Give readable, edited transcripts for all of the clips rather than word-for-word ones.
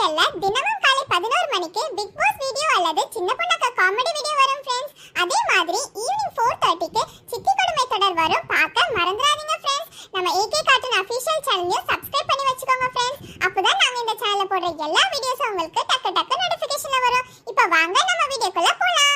சேனல்ல தினமும் காலை 11 மணிக்கு பிக் பாஸ் வீடியோ அல்லது சின்ன பொண்ணாக்க காமெடி வீடியோ வரும் फ्रेंड्स. அதே மாதிரி ஈவினிங் 4:30க்கு சித்தி கொடுமை தொடர் வரும். பார்க்க மறந்துடாதீங்க फ्रेंड्स. நம்ம ஏகே கார்ட்டூன் அபிஷியல் சேனலையும் சப்ஸ்கிரைப் பண்ணி வச்சுக்கோங்க फ्रेंड्स. அப்பதான் நாங்க இந்த சேனல்ல போடுற எல்லா வீடியோஸும் உங்களுக்கு டக்கு டக்கு நோட்டிஃபிகேஷன்ல வரும். இப்போ வாங்க நம்ம வீடியோக்குள்ள போலாம்.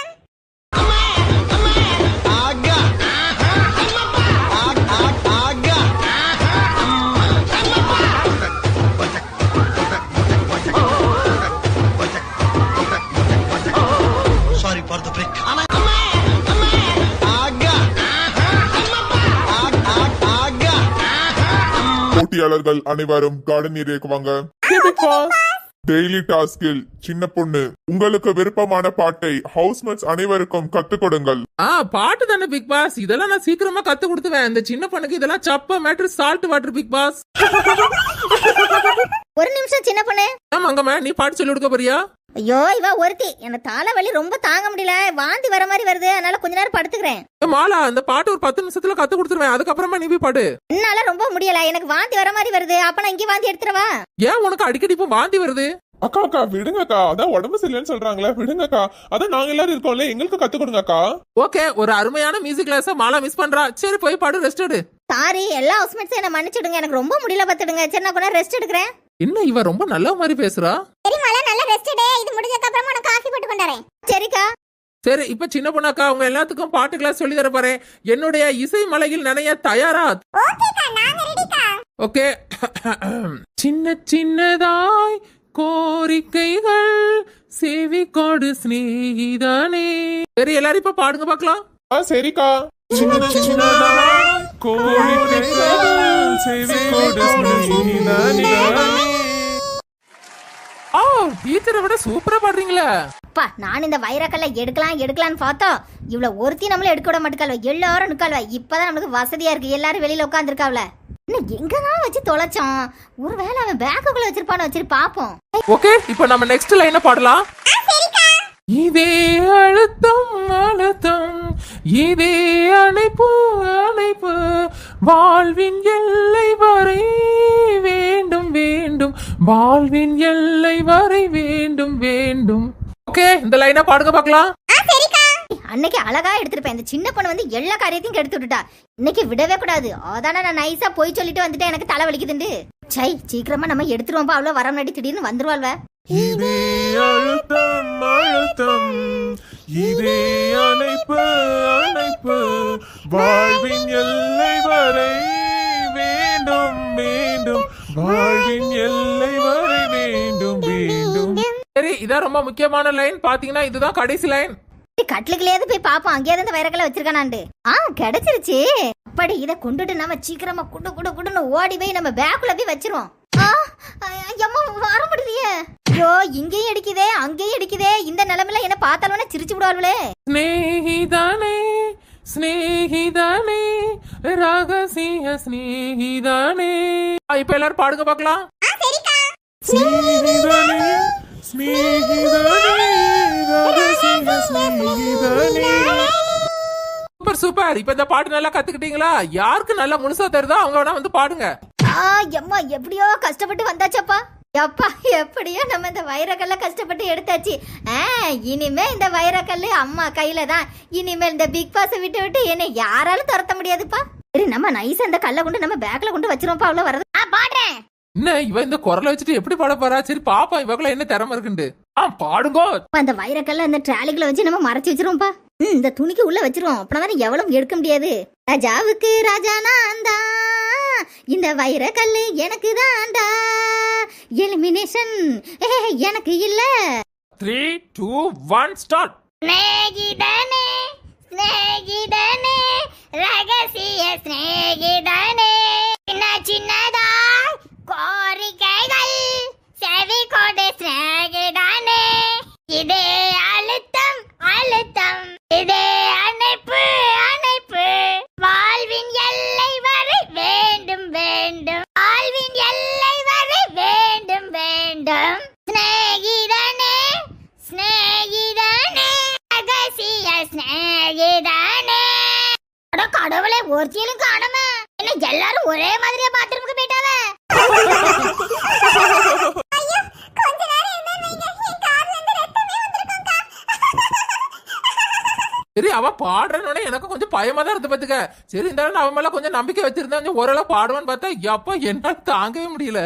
போட்டியாளர்கள் அனைவரும் கார்டன் ஏரியாக்கு வாங்க. டெய்லி டாஸ்கில் சின்ன பொண்ணு உங்களுக்கு விருப்பமான பாட்டை ஹவுஸ்மேட்ஸ் அனைவருக்கும் கத்துக் கொடுங்கள். பாட்டு தானே பிக் பாஸ், இதெல்லாம் நான் சீக்கிரமா கத்து கொடுத்துவேன். இந்த சின்ன பொண்ணுக்கு இதெல்லாம் சப்ப matter salt water big boss. ஒரு நிமிஷம் சின்ன பொண்ணு. மங்கம்மா நீ பாட்டு சொல்லி கொடுக்க போறியா? ஐயோ இவ ஒருத்தி, எனக்கு தலைவலி ரொம்ப தாங்க முடியல, வாந்தி வர மாதிரி வருது, அதனால கொஞ்ச நேரம் படுத்துக்கிறேன். மாலா அந்த பாட்டு ஒரு 10 நிமிஷத்துல கத்து கொடுத்துருவேன், அதுக்கப்புறமா நீ போய் பாடு. என்னால ரொம்ப முடியல, எனக்கு வாந்தி வர மாதிரி வருது, அப்ப நான் இங்கே வாந்தி எடுத்துறவா? ஏன் உனக்கு அடிக்கடி இப்ப வாந்தி வருது? அக்கா அக்கா விடுங்கக்கா, அதான் உடம்பு சரியில்லைன்னு சொல்றாங்களே, விடுங்கக்கா. அதான் நாங்க எல்லாரும் இருக்கோம்ல, எங்களுக்கு கத்து கொடுங்கக்கா. ஓகே, ஒரு அருமையான மியூசிக் கிளாஸ் மாலா மிஸ் பண்றா. சரி போய் பாடு, ரெஸ்ட் எடு. சாரி, எல்லா ஹவுஸ்மேட்ஸும் என்ன மன்னிச்சிடுங்க, எனக்கு ரொம்ப முடியல பாத்துடுங்க. சரி நான் கொஞ்சம் ரெஸ்ட் எடுக்கிறேன். என்ன இவ ரொம்ப நல்ல மாதிரி பேசுறா? சரி மாலா, நல்ல ரெஸ்ட் எடு. இது முடிஞ்சதுக்கு அப்புறமா நான் காபி போட்டு கொண்டறேன். சரிக்கா. சரி, இப்ப சின்ன பொண்ணாக்கா உங்க எல்லாத்துக்கும் பாட்டு கிளாஸ் சொல்லி தர போறேன். என்னுடைய இசை மலையில் நனைய தயாரா? ஓகேக்கா, நாங்க ரெடிக்கா. ஓகே. சின்ன சின்னதாய் கோரிக்கைகள் செவி கொடு ஸ்நேகிதானே. சரி எல்லாரும் இப்ப பாடுங்க பாக்கலாம். சரிக்கா. சின்ன சின்னதாய் கோரிக்கைகள் செவி கொடு ஸ்நேகிதானே. டீச்சரை விட சூப்பரா பாடுறீங்களா? அப்பா, நான் இந்த வைரக்கல்ல எடுக்கலாம்னு பார்த்தா இவ்வளவு ஒருத்தி நம்மள எடுக்க விட மாட்டேக்காள்வ, எல்லாரும் நிக்காள்வ. இப்பதான் நம்மளுக்கு வசதியா இருக்கு, எல்லாரும் வெளியில உட்காந்துருக்காவ்ல. இன்னும் எங்கதான் வச்சு தொலைச்சோம்? ஒருவேளை அவன் பேக்குக்குள்ள வச்சிருப்பான்னு வச்சிரு பாப்போம். ஓகே, இப்போ நம்ம நெக்ஸ்ட் லைனை பாடலாம். இதே அழுத்தம் அழுத்தம், இதே அணைப்பு அணைப்பு, வாழ்வின் எல்லை வரை வேண்டும் வேண்டும், வாழ்வின் எல்லை வரை வேண்டும் வேண்டும். ஓகே, இந்த லைனை பாடுங்க பார்க்கலாம். அன்னைக்கு அழகா எடுத்துருப்பேன், இந்த சின்ன பொண்ணு வந்து எல்லா காரியத்தையும் கெடுத்து விட்டுட்டா. இன்னைக்கு விடவே கூடாது, அதான நான் நைஸா போய் சொல்லிட்டு வந்துட்டேன், எனக்கு தலை வலிக்குதுண்டு. சை, சீக்கிரமா நம்ம எடுத்துருவோம்பா, அவ்வளவு வர முன்னாடி திடீர்னு வந்துருவாள்வ. இதே அழுத்தம் அழுத்தம், இதே அணைப்பு அணைப்பு, வாழ்வின் எல்லை வரை வேண்டும் வேண்டும், வாழ்வின் எல்லை வரை வேண்டும் வேண்டும். சரி, இதான் ரொம்ப முக்கியமான லைன். பாத்தீங்கன்னா இதுதான் கடைசி லைன். கட்லுக்குள்ளேயாவது போய் பாப்போம், அங்கேயாவது இந்த வைரக்கல்ல வச்சிருக்கானாண்டு. கிடைச்சிருச்சு. அப்படி இதை கொண்டுட்டு நம்ம சீக்கிரமா குடு குடு குடுன்னு ஓடி போய் நம்ம பேக்குள்ள போய் வச்சிருவோம். அம்மா வர முடியலையே. ஐயோ, இங்கேயும் அடிக்குதே அங்கேயும் அடிக்குதே, இந்த நிலைமையில என்ன பார்த்தாலும் சிரிச்சு விடுவார்களே. ஸ்நேகிதானே ஸ்நேகிதானே ரகசிய ஸ்நேகிதானே. இப்ப எல்லாரும் பாடுங்க பார்க்கலாம். ஸ்நேகிதானே ஸ்நேகிதானே ரகசிய ஸ்நேகிதானே. Super super. இப்ப இந்த பாட்டு நல்லா கத்துக்கிட்டீங்களா? யாருக்கு நல்லா முழுசா தருதோ அவங்க வேணா வந்து பாடுங்க. அம்மா எப்படியோ கஷ்டப்பட்டு வந்தாச்சப்பா. எப்பா, எப்படியோ நம்ம இந்த வைரக்கல்ல கஷ்டப்பட்டு எடுத்தாச்சு. இனிமே இந்த வைரக்கல்லு அம்மா கையில தான். இனிமேல் இந்த பிக் பாஸை விட்டு விட்டு என்ன யாராலும் துரத்த முடியாதுப்பா. சரி, நம்ம நைஸா இந்த கல்லை கொண்டு நம்ம பேக்ல கொண்டு வச்சிருவோம்ப்பா. அவ்வளவு வரது பாடுறேன். என்ன இவ இந்த குரலை வச்சுட்டு எப்படி பாட போறா? சரி பாப்பா, இவக்குள்ள என்ன திறமை இருக்குண்டு. பாடுங்கோ. அந்த வைரக்கல்ல அந்த ட்ராலிக்குள்ள வச்சு நம்ம மறைச்சு வச்சிருவோம்ப்பா. இந்த துணிக்கு உள்ள வச்சிருவோம், அப்படின்னா எவ்வளவு எடுக்க முடியாது. ராஜாவுக்கு ராஜா நான் தான், இந்த வைரக்கல்லு எனக்கு தான்டா, எலிமினேஷன் எனக்கு இல்ல. 3 2 1 ஸ்டார்ட். ஸ்நேகிதனே ஸ்நேகிதனே ரகசிய ஸ்நேகிதனே, சின்ன சின்னதாய் கோரிக்கைகள் செவி கொடு ஸ்நேகிதனே, இதே அழுத்தம் அழுத்தம், இதே அணைப்பு அணைப்பு, வாழ்வின் எல்லை வரை வேண்டும் வேண்டும், வாழ்வின் எல்லை வரை வேண்டும் வேண்டும், ஸ்நேகிதனே ஸ்நேகிதனே ரகசிய ஸ்நேகிதனே. கடவுளே, ஒருத்தியிலும் காணாம, என்ன எல்லாரும் ஒரே மாதிரியா பாத்ரூமுக்கு போயிட்டாவே. ஐயோ, கொஞ்ச நேரம் சரி அவ பாடுறனோட எனக்கு கொஞ்சம் பயமா தான் இருந்து பாத்துக்க. சரி இருந்தாலும் அவன் மேல கொஞ்சம் நம்பிக்கை வச்சிருந்தேன், கொஞ்சம் ஓரளவு பாடுவான்னு பார்த்தா எப்ப என்னால தாங்கவே முடியல.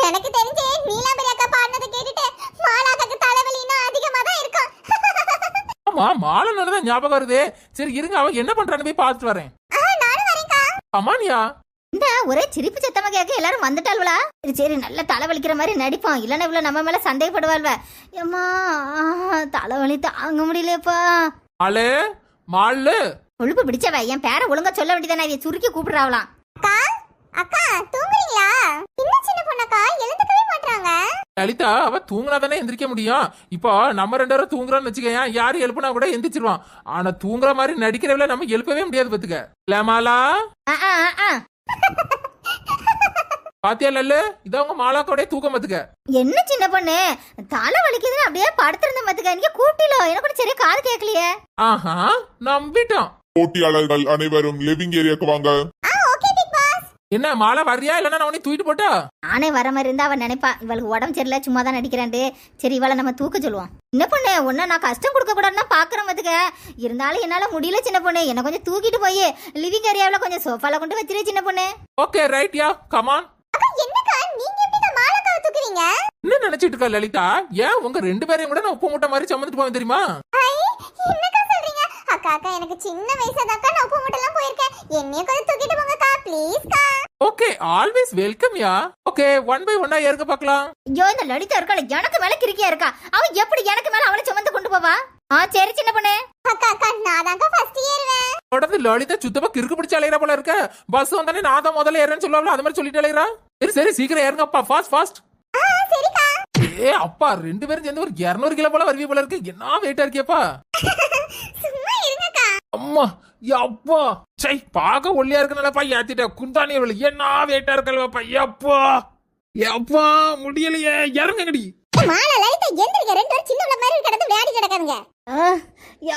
எனக்கு தெரிஞ்சு நீலாம்பரி அக்கா பாடுனதை கேட்டுட்டு மாலாக்காக்கு தலைவலினா அதிகமா தான் இருக்கும். ஆமா மாலனோட தான் ஞாபகம் வருது. சரி இருங்க அவன் என்ன பண்றான்னு போய் பார்த்துட்டு வரேன். நானும் வரேன்க்கா. அம்மானியா இந்த ஒரே சிரிப்பு சத்தமா கேட்க எல்லாரும் வந்துட்டாள்வளா? சரி சரி நல்லா தலைவலிக்கிற மாதிரி நடிப்போம், இல்லன்னா இவ்வளவு நம்ம மேல சந்தேகப்படுவாள்வ. ஏம்மா தலைவலி தாங்க முடியலப்பா. மாலு மாலு கொழுப்பு பிடிச்சவ என் பேரை ஒழுங்கா சொல்ல வேண்டியதானே, இதை சுருக்கி கூப்பிடுறாவலாம். அக்கா அக்கா தூங்குறீங்களா? இன்னும் சின்ன பொண்ணக்கா எழுந்துக்கவே மாட்டாங்க. லலிதா அவ தூங்கினா தானே எந்திரிக்க முடியும். இப்போ நம்ம 2 பேரும் தூங்குறோம்னு வச்சுக்கேன், யாரு எழுப்புனா கூட எந்திரிச்சிருவான். ஆனா தூங்குற மாதிரி நடிக்கிறவள நம்ம எழுப்பவே முடியாது பாத்துக்க. மாலா பாத்தியா லல்லு, இதான் உங்க மாலாக்கோட தூக்கம் பாத்துக்க. என்ன சின்ன பொண்ணு தலை வலிக்குதுன்னு அப்படியே படுத்திருந்த பாத்துக்க, நீங்க கூட்டிலோ எனக்கு கூட சரியா காது கேட்கலையே. ஆஹா நம்பிட்டோம். போட்டியாளர்கள் அனைவரும் லிவிங் ஏரியாக்கு வாங்க. Okay big boss. என்ன மாலா வர்றியா இல்லன்னா நான் உன்னை தூக்கிட்டு போட்டா? நானே வர மாதிரி இருந்தா அவன் நினைப்பா இவளுக்கு உடம்பு சரியில்லை சும்மா தான் நடிக்கிறான்ட்டு. சரி இவளை நம்ம தூக்க சொல்லுவோம். சின்ன பொண்ணு ஒன்னும் நான் கஷ்டம் கொடுக்க கூடாதுன்னா பாக்குறேன் பாத்துக்க. இருந்தாலும் என்னால முடியல சின்ன பொண்ணு, என்ன கொஞ்சம் தூக்கிட்டு போய் லிவிங் ஏரியாவில் கொஞ்சம் சோஃபால கொண்டு வச்சிரு சின்ன பொண்ணு. Okay right yeah come on. அக்கா என்னக்கா நீங்க எப்படி மாலாக்காவை தூக்குறீங்க? என்ன நினைச்சிட்டு இருக்கா லலிதா? ஏன் உங்க 2 பேரையும் கூட நான் உப்பு மூட்டை மாதிரி சமந்துட்டு போவேன் தெரியுமா? என்னக்கா சொல்றீங்க? அக்கா அக்கா எனக்கு சின்ன வயசுதாக்கா நான் உப்பு மூட்டைலாம் போயிருக்கேன். என்னைய கொஞ்சம் தூக்கிட்டு போங்கக்கா ப்ளீஸ் கா. Okay always welcome yeah. Okay 1 by 1 ஏறுங்க பார்க்கலாம். ஐயோ இந்த லலிதா இருக்காள எனக்கு மேல கிறுக்கியா இருக்கா, அவன் எப்படி எனக்கு மேல அவளை சுமந்து கொண்டு போவா? சரி சின்ன பொண்ணு. அக்கா அக்கா நான் தாங்க ஃபர்ஸ்ட் ஏறுவேன். தொடர்ந்து லலிதா சுத்தமா கிறுக்கு பிடிச்ச அலையற போல இருக்க. பஸ் வந்தானே நான் தான் முதல்ல ஏறேன்னு சொல்லுவாங்க, அது மாதிரி சொல்லிட்டு அலையறா. சரி சரி சீக்கிரம் ஏறுங்கப்பா, ஃபாஸ்ட் ஃபாஸ்ட். சரிக்கா. ஏ அப்பா 2 பேரும் சேர்ந்து ஒரு 200 கிலோ போல வருவி போல இருக்கு. என்ன வெயிட்டா இருக்கியப்பா. சும்மா இருங்கக்கா. அம்மா யப்பா சை பாக்க ஒல்லியா இருக்கனலப்பா ஏத்திட்ட குந்தானி அவள என்ன வெயிட்டா இருக்கலப்பா. யப்பா யப்பா முடியலையே, இறங்குங்கடி. மாலா லலிதா எந்திரிங்க, 2 பேரும் சின்ன உள்ள மாதிரி கிடந்து விளையாடி கிடக்காருங்க.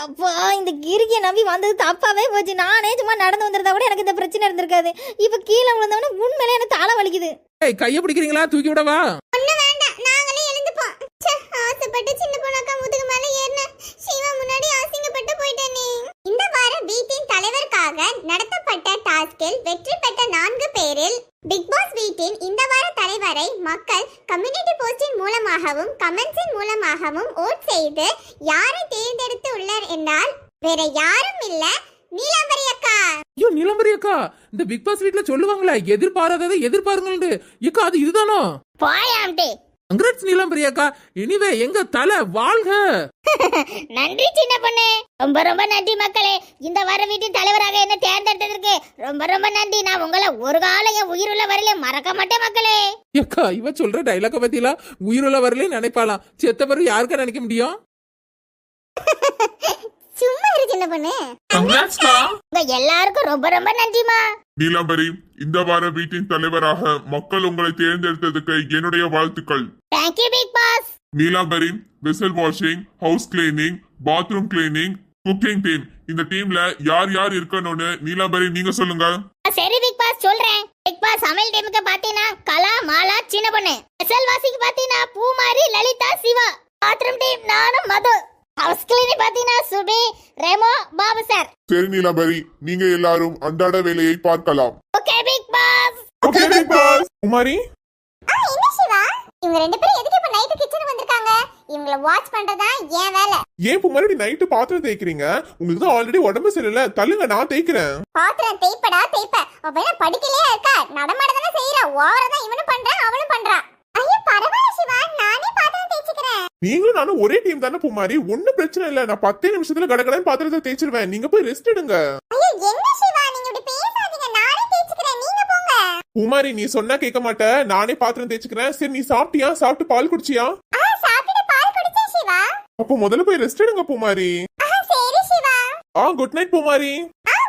அப்பா இந்த கிறுக்கிய நம்பி வந்தது தப்பாவே போச்சு. நானே சும்மா நடந்து வந்திருந்தா கூட எனக்கு இந்த பிரச்சனை இருந்திருக்காது. இப்ப கீழே விழுந்தவன உண்மையிலே எனக்கு தலை வலிக்குது. ஏய் கைய பிடிக்கிறீங்களா, தூக்கி விடவா? ஒண்ணு வேண்டாம், நாங்களே எழுந்துப்போம். ஆசைப்பட்டு சின்ன பொண்ணக்கா முதுகு மேல ஏறின சிவா முன்னாடி ஆசிங்கப்பட்டு போயிட்டேனே. இந்த வார வீட்டின் தலைவருக்காக நடத்தப்பட்ட டாஸ்கில் வெற்றி பெற்ற 4 பேரில் பிக் பாஸ் வீட்டின் இந்த வார தலைவரை மக்கள் கம்யூனிட்டி போஸ்டின் மூலமாகவும் கமெண்ட்ஸின் மூலமாகவும் ஓட் செய்து யாரை தேர்ந்தெடுத்து உள்ளார் என்றால் வேற யாரும் இல்ல, நீலாம்பரி அக்கா. ஐயோ நீலாம்பரி அக்கா, இந்த பிக் பாஸ் வீட்ல சொல்லுவாங்களே எதிர்பாராததை எதிர்பாருங்கள்னு. இக்கா அது இதுதானோ? போயாம்டே. கங்க்ராட்ஸ் நீலாம்பரி அக்கா. எனிவே எங்க தலை வாழ்க. நன்றி சின்ன பொண்ணு, ரொம்ப ரொம்ப நன்றி மக்களே. இந்த வார வீட்டின் தலைவராக என்ன தேர்ந்தெடுத்ததற்கு ரொம்ப ரொம்ப நன்றி. நான் உங்களை ஒரு காலம் என் உயிருள்ள வரையில மறக்க மாட்டேன் மக்களே. அக்கா இவ சொல்ற டைலாக பத்தில உயிருள்ள வரலே நினைப்பாலாம், செத்த பிறகு யாருக்கா நினைக்க முடியும்? சும்மா இரு சின்ன பொண்ணு. கங்க்ராட்ஸ்க்கா. உங்க எல்லாருக்கும் ரொம்ப ரொம்ப நன்றிமா. நீலாம்பரி இந்த வார வீட்டின் தலைவராக மக்கள் உங்களை தேர்ந்தெடுத்ததுக்கு என்னுடைய வாழ்த்துக்கள். Thank you big boss. Neelambari vessel washing, house cleaning, bathroom cleaning, cooking team, இந்த டீம்ல யார் யார் இருக்கணும்னு நீலாம்பரி நீங்க சொல்லுங்க. சரி பிக் பாஸ் சொல்றேன். பிக் பாஸ் சமையல் டீமுக்கு பாத்தீங்கன்னா கலா மாலா சின்ன பொண்ணு. வெசல் வாஷிங் பாத்தீங்கன்னா பூமாரி லலிதா சிவா. பாத்ரூம் டீம் நானும் மது. ஹவுஸ் கிளீனிங் பாத்தீங்கன்னா சுபி ரெமோ பாபு சார். சரி நீலாம்பரி, நீங்க எல்லாரும் அன்றாட வேலையை பார்க்கலாம். Okay big boss. Okay big boss. Kumari என்ன சிவா இவங்க 2 பேரும் எதுக்கு இப்ப நைட் கிச்சனுக்கு வந்திருக்காங்க? இவங்கள வாட்ச் பண்றதா ஏன் வேலை? ஏன் குமாரி நைட்டு பாத்திரம் தேய்க்கிறீங்க? உங்களுக்கு தான் ஆல்ரெடி உடம்பு சரியில்லை, தள்ளுங்க நான் தேய்க்கிறேன். பாத்திரம் தேய்ப்படா தேய்ப்ப. அவ படிக்கலையா இருக்கா, நடமாட தானே செய்யறா. ஓவரா தான் இவனும் பண்றான் அவளும் பண்றா. ஐயோ பரவாயில்ல சிவா, நானே பாத்திரம் தேய்ச்சிக்கிறேன். நீங்களும் நானும் ஒரே டீம் தானே பூமாரி, ஒன்னும் பிரச்சனை இல்ல. நான் 10 நிமிஷத்துல கடகடன்னு பாத்திரத்தை தேய்ச்சிருவேன். நீங்க போய் ரெஸ்ட் எடுங்க. ஐயோ என்ன சிவா நீங்க இப்படி பேசாதீங்க, நானே தேய்ச்சிக்கிறேன், நீங்க போங்க. பூமாரி நீ சொன்னா கேட்க மாட்ட, நானே பாத்திரம் தேய்ச்சிக்கிறேன். சரி நீ சாப்பிட்டியா? சாப்பிட்டு பால் குடிச்சியா? சாப்பிட்டு பால் குடிச்சேன் சிவா. அப்போ முதல்ல போய் ரெஸ்ட் எடுங்க பூமாரி. சரி Siva. Good night Poomari.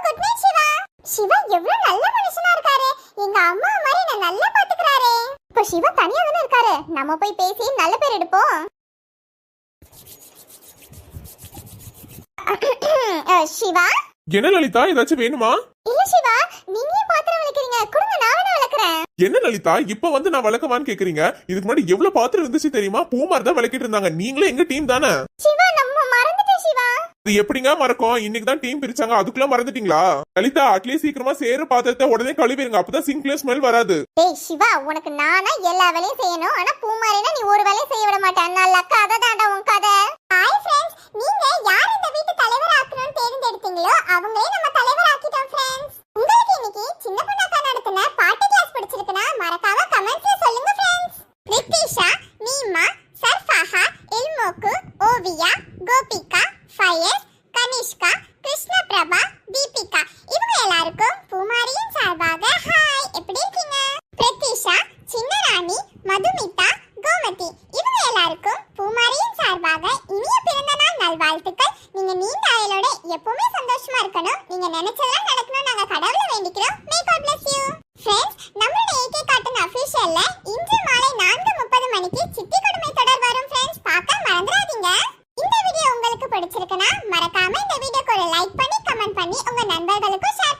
Good night Siva. Siva எவ்வளவு நல்ல மனுஷனா இருக்காரு. எங்க அம்மா மாதிரி நான் நல்லா பாத்துக்கறாரே. இப்ப சிவா தனியா தானே இருக்காரு, நம்ம போய் பேசி நல்ல பேர் எடுப்போம். சிவா என்ன லலிதா, ஏதாச்சும் வேணுமா? இல்ல சிவா, நீங்க பாத்திரம் விளக்குறீங்க, கொடுங்க நான் வேணா விளக்குறேன். என்ன லலிதா இப்ப வந்து நான் விளக்கமான்னு கேக்குறீங்க? இதுக்கு முன்னாடி எவ்வளவு பாத்திரம் இருந்துச்சு தெரியுமா? பூமாரி தான் விளக்கிட்டு இருந்தாங்க. நீங்களே எங்க டீம் தானே? சிவா நம்ம மறந்துட்டேன் சிவா. இது எப்படிங்க மறக்கும்? இன்னைக்கு தான் டீம் பிரிச்சாங்க, அதுக்குள்ள மறந்துட்டீங்களா? லலிதா அட்லீஸ்ட் சீக்கிரமா சேர பாத்திரத்தை உடனே கழுவிடுங்க, அப்பதான் சிங்க்ல ஸ்மெல் வராது. டேய் சிவா, உனக்கு நானா எல்லா வேலையும் செய்யணும், ஆனா பூமாரினா நீ ஒரு வேலையும் செய்ய விட மாட்டே. நல்ல கதை தாண்டா உன் கதை. ஹாய் फ्रेंड्स, நீங்க யார் இந்த வீட்டு தலைவர் ஆக்கணும்னு தேர்ந்தெடுத்தீங்களோ அவங்களே நம்ம தலைவர் ஆக்கிட்டோம் फ्रेंड्स. உங்களுக்கு இன்னைக்கு சின்ன பொண்ணாக்கா நடத்தின பாட்டு கிளாஸ் பிடிச்சிருக்குனா மறக்காம கமெண்ட்ஸ்ல சொல்லுங்க फ्रेंड्स. ரித்திஷா, நீமா, சர்ஃபாஹா, இல்மோக்கு, ஓவியா, கோபிகா, ஃபயஸ், கனிஷ்கா, கிருஷ்ணபிரபா, தீபிகா இவங்க எல்லாருக்கும் பூமாரியின் சார்பாக ஹாய். எப்படி இருக்கீங்க? பிரதிஷா, சின்னராணி, மதுமிதா, கோமதி இவங்க எல்லாருக்கும் பூமாரியின் சார்பாக இனிய பிறந்த நாள் நல்வாழ்த்துக்கள். நீங்க நீண்ட ஆயுளோட எப்பவுமே சந்தோஷமா இருக்கணும். நீங்க நினைச்சதெல்லாம் நடக்கணும் நாங்க கடவுளை வேண்டிக்கிறோம். May God bless you. Friends, நம்மளோட ஏகே கார்ட்டூன் அபிஷியல்ல இன்று மாலை 4:30 மணிக்கு சித்தி கொடுமை தொடர் வரும் फ्रेंड्स. பார்க்க மறந்துடாதீங்க. இந்த வீடியோ உங்களுக்கு பிடிச்சிருக்குனா மறக்காம இந்த வீடியோக்கு ஒரு லைக் பண்ணி கமெண்ட் பண்ணி உங்க நண்பர்களுக்கும் ஷேர்